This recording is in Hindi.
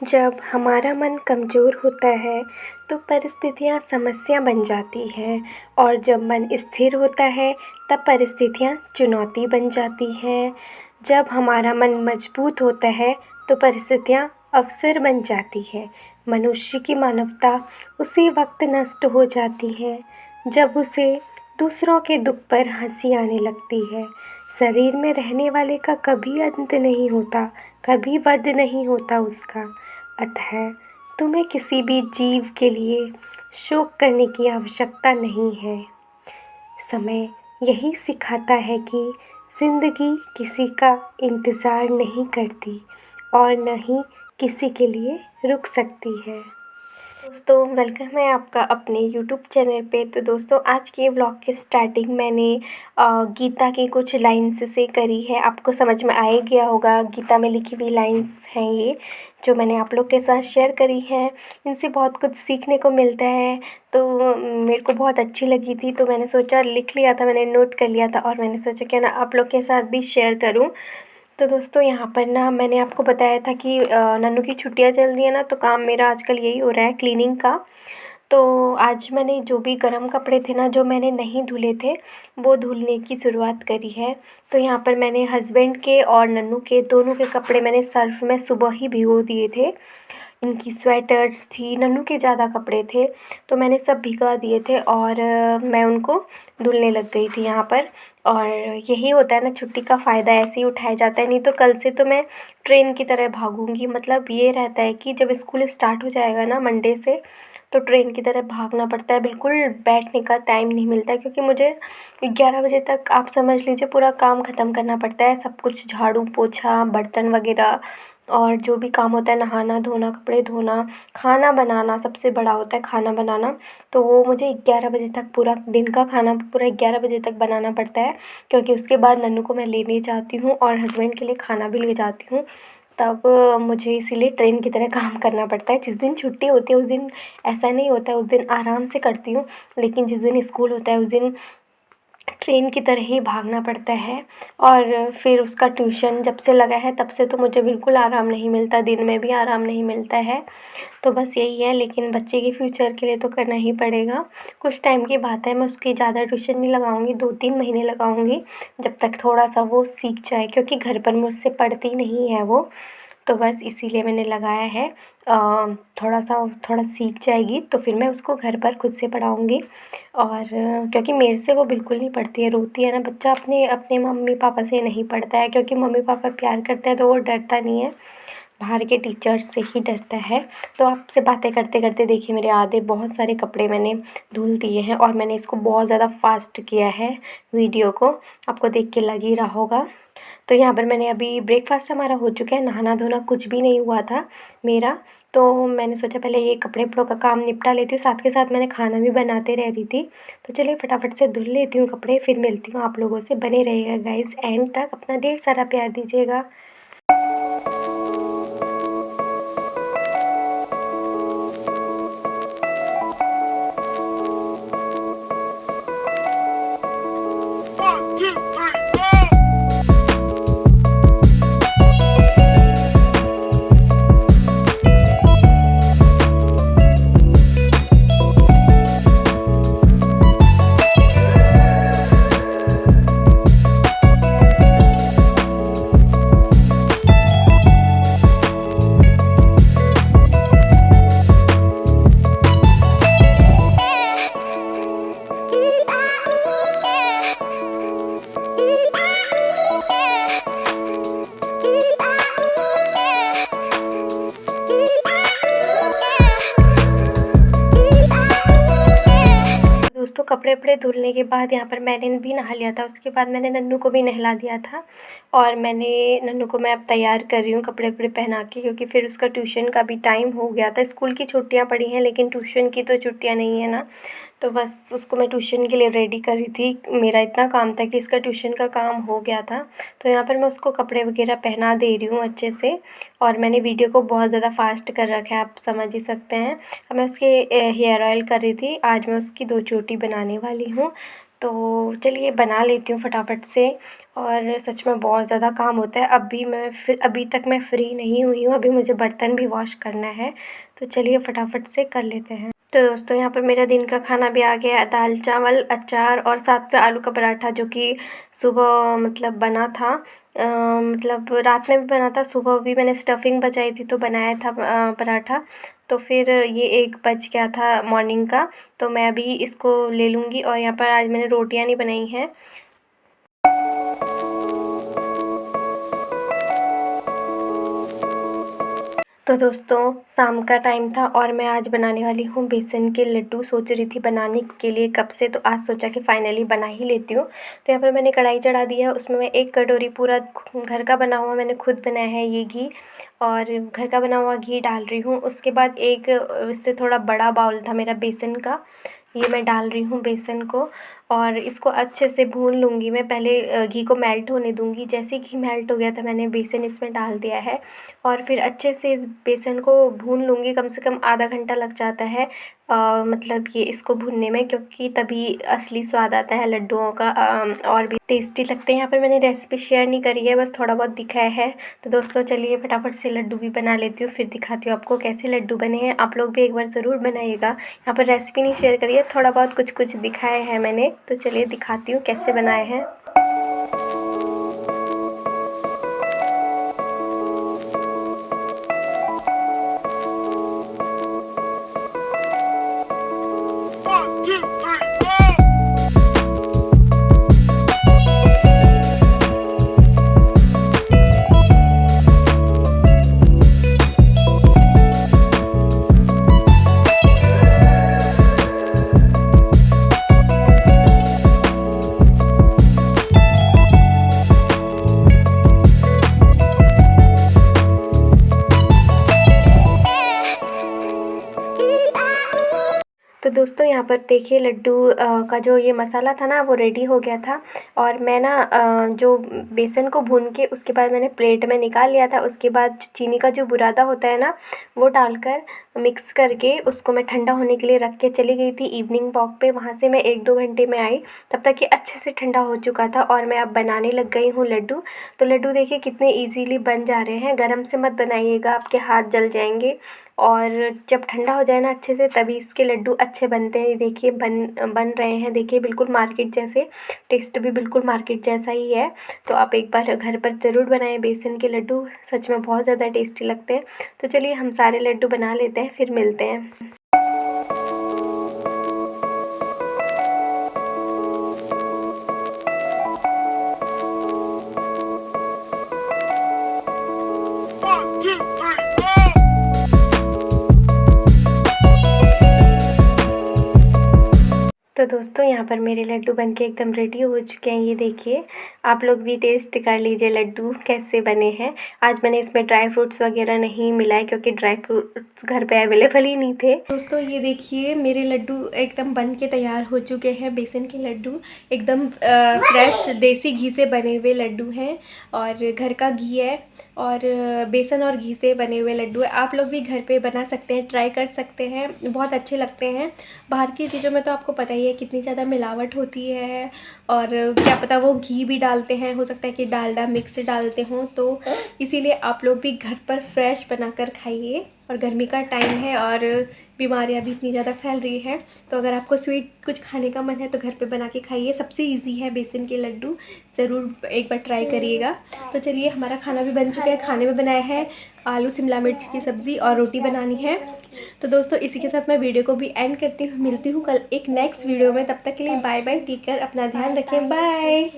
जब हमारा मन कमज़ोर होता है तो परिस्थितियाँ समस्या बन जाती हैं और जब मन स्थिर होता है तब परिस्थितियाँ चुनौती बन जाती हैं। जब हमारा मन मजबूत होता है तो परिस्थितियाँ अवसर बन जाती है। मनुष्य की मानवता उसी वक्त नष्ट हो जाती है जब उसे दूसरों के दुख पर हंसी आने लगती है। शरीर में रहने वाले का कभी अंत नहीं होता, कभी वध नहीं होता उसका। अतः तुम्हें किसी भी जीव के लिए शोक करने की आवश्यकता नहीं है। समय यही सिखाता है कि ज़िंदगी किसी का इंतज़ार नहीं करती और न ही किसी के लिए रुक सकती है। दोस्तों, वेलकम है आपका अपने यूट्यूब चैनल पे। तो दोस्तों, आज के व्लॉग की स्टार्टिंग मैंने गीता की कुछ लाइन्स से करी है। आपको समझ में आ ही गया होगा, गीता में लिखी हुई लाइन्स हैं ये, जो मैंने आप लोग के साथ शेयर करी हैं। इनसे बहुत कुछ सीखने को मिलता है, तो मेरे को बहुत अच्छी लगी थी, तो मैंने सोचा लिख लिया था, मैंने नोट कर लिया था और मैंने सोचा क्यों ना आप लोग के साथ भी शेयर करूँ। तो दोस्तों, यहाँ पर ना मैंने आपको बताया था कि नन्नू की छुट्टियाँ चल रही है ना, तो काम मेरा आजकल यही हो रहा है, क्लीनिंग का। तो आज मैंने जो भी गर्म कपड़े थे ना, जो मैंने नहीं धुले थे, वो धुलने की शुरुआत करी है। तो यहाँ पर मैंने हस्बैंड के और नन्नू के दोनों के कपड़े मैंने सर्फ़ में सुबह ही भिगो दिए थे। इनकी स्वेटर्स थी, नन्नू के ज़्यादा कपड़े थे, तो मैंने सब भिगा दिए थे और मैं उनको धुलने लग गई थी यहाँ पर। और यही होता है ना, छुट्टी का फ़ायदा ऐसे ही उठाया जाता है। नहीं तो कल से तो मैं ट्रेन की तरह भागूँगी। मतलब ये रहता है कि जब स्कूल स्टार्ट हो जाएगा ना मंडे से, तो ट्रेन की तरह भागना पड़ता है, बिल्कुल बैठने का टाइम नहीं मिलता है, क्योंकि मुझे 11 बजे तक आप समझ लीजिए पूरा काम ख़त्म करना पड़ता है। सब कुछ झाड़ू पोछा, बर्तन वगैरह और जो भी काम होता है, नहाना धोना, कपड़े धोना, खाना बनाना, सबसे बड़ा होता है खाना बनाना। तो वो मुझे 11 बजे तक, पूरा दिन का खाना पूरा 11 बजे तक बनाना पड़ता है, क्योंकि उसके बाद नन्नू को मैं लेने जाती हूँ और हस्बैंड के लिए खाना भी ले जाती हूँ। तब मुझे इसीलिए ट्रेन की तरह काम करना पड़ता है। जिस दिन छुट्टी होती है उस दिन ऐसा नहीं होता है, उस दिन आराम से करती हूँ, लेकिन जिस दिन स्कूल होता है उस दिन ट्रेन की तरह ही भागना पड़ता है। और फिर उसका ट्यूशन जब से लगा है तब से तो मुझे बिल्कुल आराम नहीं मिलता, दिन में भी आराम नहीं मिलता है। तो बस यही है, लेकिन बच्चे के फ्यूचर के लिए तो करना ही पड़ेगा। कुछ टाइम की बात है, मैं उसकी ज़्यादा ट्यूशन नहीं लगाऊंगी, 2-3 महीने लगाऊंगी, जब तक थोड़ा सा वो सीख जाए, क्योंकि घर पर मुझसे पढ़ती नहीं है वो। तो बस इसीलिए मैंने लगाया है। थोड़ा सीख जाएगी तो फिर मैं उसको घर पर खुद से पढ़ाऊँगी। और क्योंकि मेरे से वो बिल्कुल नहीं पढ़ती है, रोती है ना, बच्चा अपने अपने मम्मी पापा से नहीं पढ़ता है, क्योंकि मम्मी पापा प्यार करते हैं तो वो डरता नहीं है, बाहर के टीचर्स से ही डरता है। तो आपसे बातें करते करते देखिए, मेरे आधे बहुत सारे कपड़े मैंने धुल दिए हैं और मैंने इसको बहुत ज़्यादा फास्ट किया है वीडियो को, आपको देख के लग ही रहा होगा। तो यहाँ पर मैंने अभी ब्रेकफास्ट हमारा हो चुका है, नहाना धोना कुछ भी नहीं हुआ था मेरा। तो मैंने सोचा पहले ये कपड़े वपड़ों का काम निपटा लेती हूँ, साथ के साथ मैंने खाना भी बनाते रह रही थी। तो चलिए फटाफट से धुल लेती हूँ कपड़े, फिर मिलती हूँ आप लोगों से। बने रहिएगा गाइज़, एंड तक अपना ढेर सारा प्यार दीजिएगा। दोस्तों, कपड़े वपड़े धुलने के बाद यहाँ पर मैंने भी नहा लिया था। उसके बाद मैंने नन्नू को भी नहला दिया था और मैंने नन्नू को मैं अब तैयार कर रही हूँ कपड़े वपड़े पहना के, क्योंकि फिर उसका ट्यूशन का भी टाइम हो गया था। स्कूल की छुट्टियाँ पड़ी हैं, लेकिन ट्यूशन की तो छुट्टियाँ नहीं है ना। तो बस उसको मैं ट्यूशन के लिए रेडी कर रही थी। मेरा इतना काम था कि इसका ट्यूशन का काम हो गया था। तो यहाँ पर मैं उसको कपड़े वगैरह पहना दे रही हूँ अच्छे से, और मैंने वीडियो को बहुत ज़्यादा फास्ट कर रखा है, आप समझ ही सकते हैं। अब मैं उसके हेयर ऑयल कर रही थी, आज मैं उसकी 2 चोटी बनाने वाली हूँ। तो चलिए बना लेती हूँ फटाफट से। और सच में बहुत ज़्यादा काम होता है। अभी तक मैं फ्री नहीं हुई हूँ, अभी मुझे बर्तन भी वॉश करना है। तो चलिए फटाफट से कर लेते हैं। तो दोस्तों यहाँ पर मेरा दिन का खाना भी आ गया है, दाल चावल अचार और साथ में आलू का पराठा, जो कि सुबह मतलब बना था। मतलब रात में भी बना था, सुबह भी मैंने स्टफिंग बचाई थी तो बनाया था पराठा। तो फिर ये 1 बज गया था मॉर्निंग का, तो मैं अभी इसको ले लूँगी। और यहाँ पर आज मैंने रोटियाँ नहीं बनाई हैं। तो दोस्तों शाम का टाइम था और मैं आज बनाने वाली हूँ बेसन के लड्डू। सोच रही थी बनाने के लिए कब से, तो आज सोचा कि फ़ाइनली बना ही लेती हूँ। तो यहाँ पर मैंने कढ़ाई चढ़ा दी है, उसमें मैं 1 कटोरी पूरा घर का बना हुआ, मैंने खुद बनाया है ये घी, और घर का बना हुआ घी डाल रही हूँ। उसके बाद एक इससे थोड़ा बड़ा बाउल था मेरा बेसन का, ये मैं डाल रही हूँ बेसन को और इसको अच्छे से भून लूँगी मैं। पहले घी को मेल्ट होने दूँगी। जैसे ही घी मेल्ट हो गया था मैंने बेसन इसमें डाल दिया है और फिर अच्छे से इस बेसन को भून लूँगी। कम से कम आधा घंटा लग जाता है मतलब ये इसको भूनने में, क्योंकि तभी असली स्वाद आता है लड्डुओं का, और भी टेस्टी लगते हैं। यहाँ पर मैंने रेसिपी शेयर नहीं करी है, बस थोड़ा बहुत दिखाया है। तो दोस्तों चलिए फटाफट से लड्डू भी बना लेती हूँ, फिर दिखाती हूँ आपको कैसे लड्डू बने हैं। आप लोग भी एक बार ज़रूर बनाइएगा। यहाँ पर रेसिपी नहीं शेयर करी है, थोड़ा बहुत कुछ दिखाया है मैंने। तो चलिए दिखाती हूँ कैसे बनाए हैं। तो दोस्तों यहाँ पर देखिए लड्डू का जो ये मसाला था ना वो रेडी हो गया था। और मैं ना जो बेसन को भून के उसके बाद मैंने प्लेट में निकाल लिया था। उसके बाद चीनी का जो बुरादा होता है ना, वो डालकर मिक्स करके उसको मैं ठंडा होने के लिए रख के चली गई थी इवनिंग वॉक पे। वहाँ से मैं 1-2 घंटे में आई, तब तक ये अच्छे से ठंडा हो चुका था और मैं अब बनाने लग गई हूँ लड्डू। तो लड्डू देखिए कितने ईज़िली बन जा रहे हैं। गरम से मत बनाइएगा, आपके हाथ जल जाएंगे। और जब ठंडा हो जाए ना अच्छे से, तभी इसके लड्डू अच्छे बनते हैं। देखिए बन रहे हैं, देखिए बिल्कुल मार्केट जैसे, टेस्ट भी बिल्कुल मार्केट जैसा ही है। तो आप एक बार घर पर ज़रूर बनाएं बेसन के लड्डू, सच में बहुत ज़्यादा टेस्टी लगते हैं। तो चलिए हम सारे लड्डू बना लेते हैं, फिर मिलते हैं। तो दोस्तों यहाँ पर मेरे लड्डू बनके एकदम रेडी हो चुके हैं। ये देखिए, आप लोग भी टेस्ट कर लीजिए लड्डू कैसे बने हैं। आज मैंने इसमें ड्राई फ्रूट्स वगैरह नहीं मिलाए, क्योंकि ड्राई फ्रूट्स घर पे अवेलेबल ही नहीं थे। दोस्तों ये देखिए मेरे लड्डू एकदम बन के तैयार हो चुके हैं। बेसन के लड्डू एकदम फ्रेश देसी घी से बने हुए लड्डू हैं, और घर का घी है और बेसन और घी से बने हुए लड्डू है। आप लोग भी घर पे बना सकते हैं, ट्राई कर सकते हैं, बहुत अच्छे लगते हैं। बाहर की चीज़ों में तो आपको पता ही है कितनी ज़्यादा मिलावट होती है, और क्या पता वो घी भी डालते हैं, हो सकता है कि डालडा मिक्स डालते हों। तो इसीलिए आप लोग भी घर पर फ्रेश बनाकर खाइए। और गर्मी का टाइम है और बीमारियां भी इतनी ज़्यादा फैल रही हैं, तो अगर आपको स्वीट कुछ खाने का मन है तो घर पे बना के खाइए। सबसे इजी है बेसन के लड्डू, ज़रूर एक बार ट्राई करिएगा। तो चलिए हमारा खाना भी बन चुका है। खाने में बनाया है आलू शिमला मिर्च की सब्ज़ी और रोटी बनानी है। तो दोस्तों इसी के साथ मैं वीडियो को भी एंड करती हूँ। मिलती हूँ कल एक नेक्स्ट वीडियो में, तब तक के लिए बाय बाय, टेक केयर, अपना ध्यान रखें, बाय।